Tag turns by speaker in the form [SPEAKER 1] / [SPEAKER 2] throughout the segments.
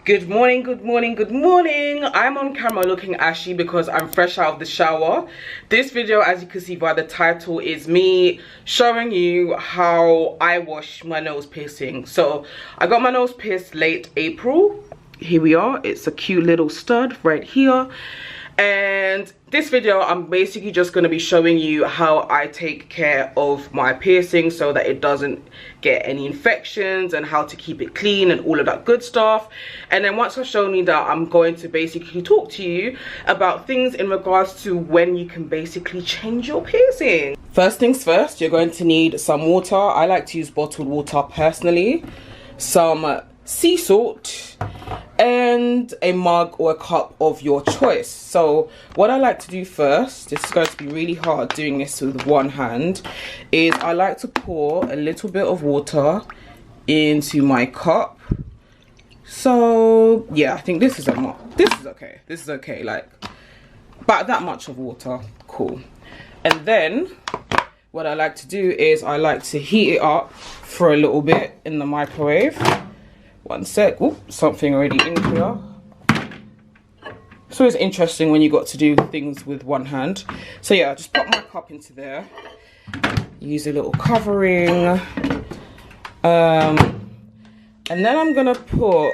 [SPEAKER 1] Good morning, good morning, good morning. I'm on camera looking ashy because I'm fresh out of the shower. This video, as you can see by the title, is me showing you how I wash my nose piercing. So I got my nose pierced late April. Here we are. It's a cute little stud right here. And this video, I'm basically just going to be showing you how I take care of my piercing so that it doesn't get any infections and how to keep it clean and all of that good stuff. And then once I've shown you that, I'm going to basically talk to you about things in regards to when you can basically change your piercing. First things first, you're going to need some water. I like to use bottled water personally, some sea salt, and a mug or a cup of your choice. So what I like to do first, this is going to be really hard doing this with one hand, is I like to pour a little bit of water into my cup. So yeah, I think this is okay. This is okay, like about that much of water. Cool. And then what I like to do is I like to heat it up for a little bit in the microwave. One sec. Ooh, something already in here. So it's interesting when you got to do things with one hand. So yeah, just pop my cup into there. Use a little covering. And then I'm gonna put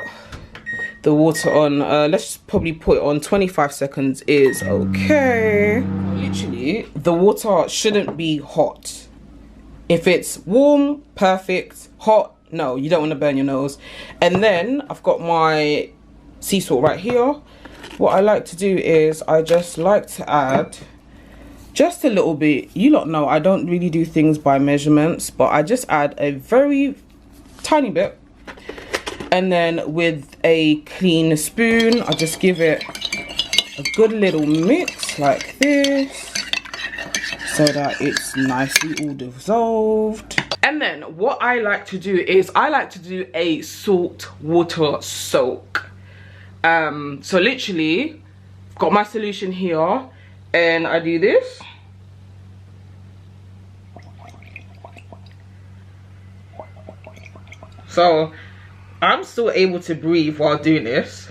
[SPEAKER 1] the water on. Let's probably put it on 25 seconds is okay. Literally, the water shouldn't be hot. If it's warm, perfect. Hot, no, you don't want to burn your nose. And then I've got my sea salt right here. What I like to do is I just like to add just a little bit. You lot know I don't really do things by measurements, but I just add a very tiny bit. And then with a clean spoon, I just give it a good little mix like this, so that it's nicely all dissolved. And then what I like to do is I like to do a salt water soak. So literally, I've got my solution here and I do this. So I'm still able to breathe while doing this.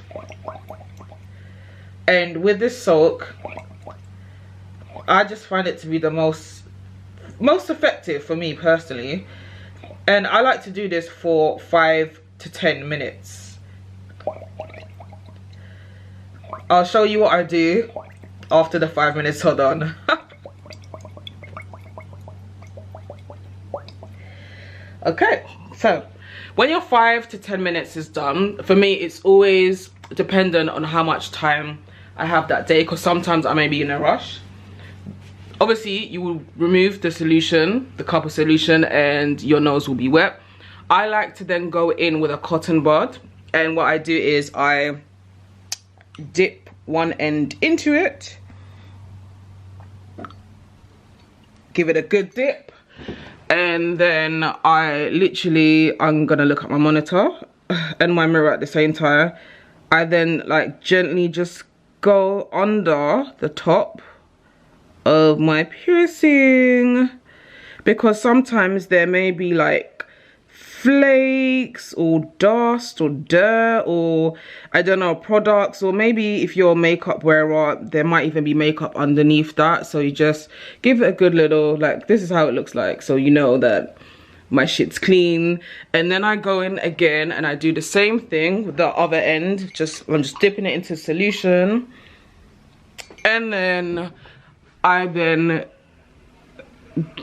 [SPEAKER 1] And with this soak, I just find it to be the most effective for me personally. And I like to do this for 5 to 10 minutes. I'll show you what I do after the 5 minutes are done. Okay, so when your 5 to 10 minutes is done, for me it's always dependent on how much time I have that day, because sometimes I may be in a rush. Obviously, you will remove the solution, the cup of solution, and your nose will be wet. I like to then go in with a cotton bud, and what I do is I dip one end into it, give it a good dip, and then I'm gonna look at my monitor and my mirror at the same time. I then like gently just go under the top of my piercing, because sometimes there may be like flakes or dust or dirt or I don't know, products, or maybe if you're a makeup wearer there might even be makeup underneath that. So you just give it a good little, like, this is how it looks like, so you know that my shit's clean. And then I go in again and I do the same thing with the other end. I'm just dipping it into solution, and then I then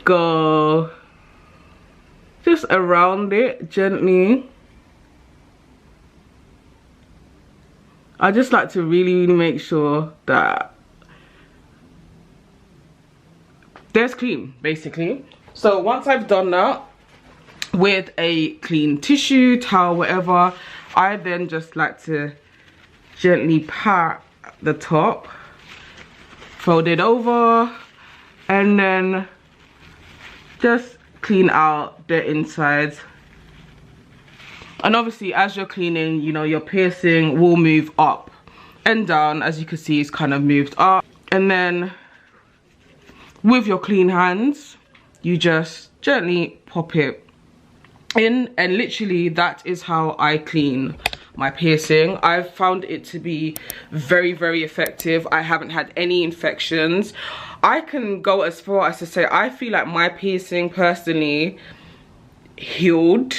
[SPEAKER 1] go just around it gently. I just like to really make sure that there's clean, basically. So once I've done that with a clean tissue, towel, whatever, I then just like to gently pat the top, fold it over, and then just clean out the insides. And obviously as you're cleaning, you know, your piercing will move up and down. As you can see, it's kind of moved up. And then with your clean hands, you just gently pop it in, and literally that is how I clean my piercing. I've found it to be very, very effective. I haven't had any infections. I can go as far as to say I feel like my piercing personally healed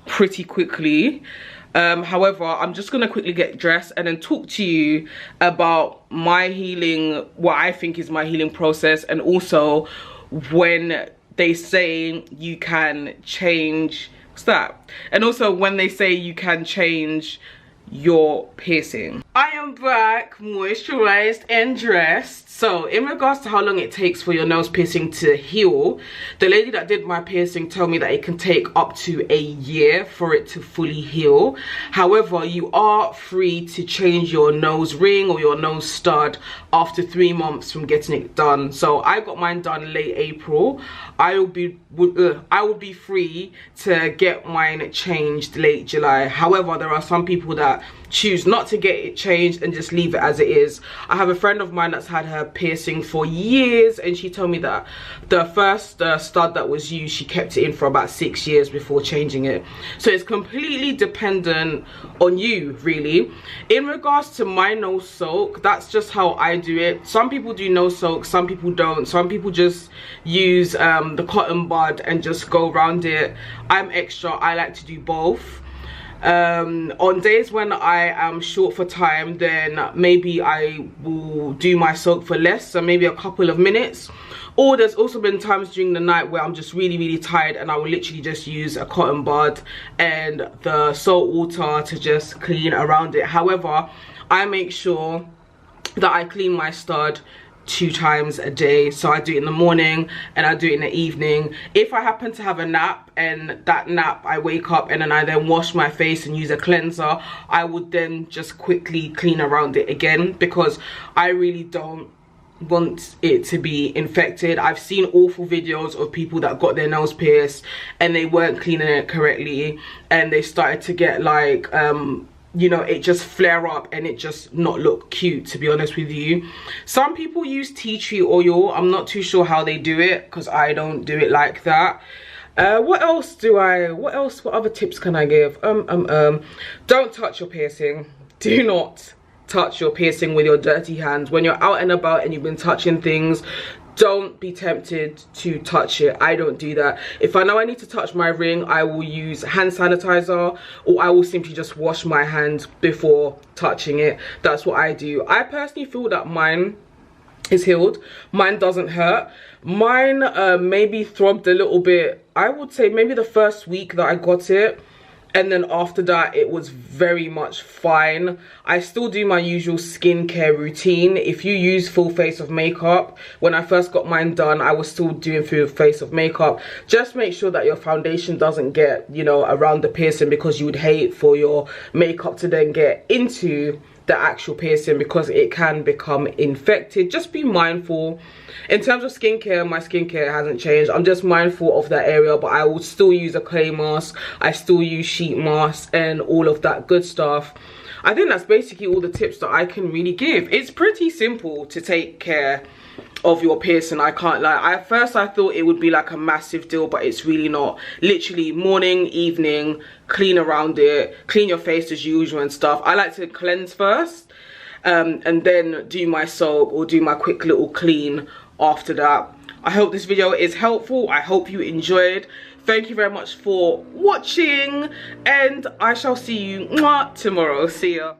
[SPEAKER 1] pretty quickly. However, I'm just gonna quickly get dressed and then talk to you about my healing, what I think is my healing process, and also when they say you can change, what's that? And also when they say you can change your piercing. I am back, moisturized and dressed. So in regards to how long it takes for your nose piercing to heal, the lady that did my piercing told me that it can take up to a year for it to fully heal. However, you are free to change your nose ring or your nose stud after 3 months from getting it done. So I got mine done late April. I will be free to get mine changed late July. However, there are some people that choose not to get it changed and just leave it as it is. I have a friend of mine that's had her piercing for years, and she told me that the first stud that was used, she kept it in for about 6 years before changing it. So it's completely dependent on you, really. In regards to my nose soak, that's just how I do it. Some people do nose soak, some people don't. Some people just use the cotton bud and just go around it. I'm extra, I like to do both. On days when I am short for time, then maybe I will do my soak for less, so maybe a couple of minutes. Or there's also been times during the night where I'm just really tired, and I will literally just use a cotton bud and the salt water to just clean around it. However, I make sure that I clean my stud 2 times a day. So I do it in the morning and I do it in the evening. If I happen to have a nap, and that nap I wake up and then I then wash my face and use a cleanser, I would then just quickly clean around it again, because I really don't want it to be infected. I've seen awful videos of people that got their nose pierced and they weren't cleaning it correctly, and they started to get like you know, it just flare up and it just not look cute, to be honest with you. Some people use tea tree oil. I'm not too sure how they do it, because I don't do it like that. What other tips can I give? Don't touch your piercing. Do not touch your piercing with your dirty hands. When you're out and about and you've been touching things, don't be tempted to touch it. I don't do that. If I know I need to touch my ring, I will use hand sanitizer, or I will simply just wash my hands before touching it. That's what I do. I personally feel that mine is healed. Mine doesn't hurt. Mine maybe throbbed a little bit, I would say maybe the first week that I got it, and then after that it was very much fine. I still do my usual skincare routine. If you use full face of makeup, when I first got mine done, I was still doing full face of makeup. Just make sure that your foundation doesn't get, you know, around the piercing, because you would hate for your makeup to then get into the actual piercing, because it can become infected. Just be mindful. In terms of skincare, my skincare hasn't changed. I'm just mindful of that area, but I will still use a clay mask. I still use sheet masks and all of that good stuff. I think that's basically all the tips that I can really give. It's pretty simple to take care of your piercing, I can't lie. At first I thought it would be like a massive deal, but it's really not. Literally morning, evening, clean around it, clean your face as usual and stuff. I like to cleanse first, and then do my soap or do my quick little clean after that. I hope this video is helpful. I hope you enjoyed. Thank you very much for watching, and I shall see you tomorrow. See ya.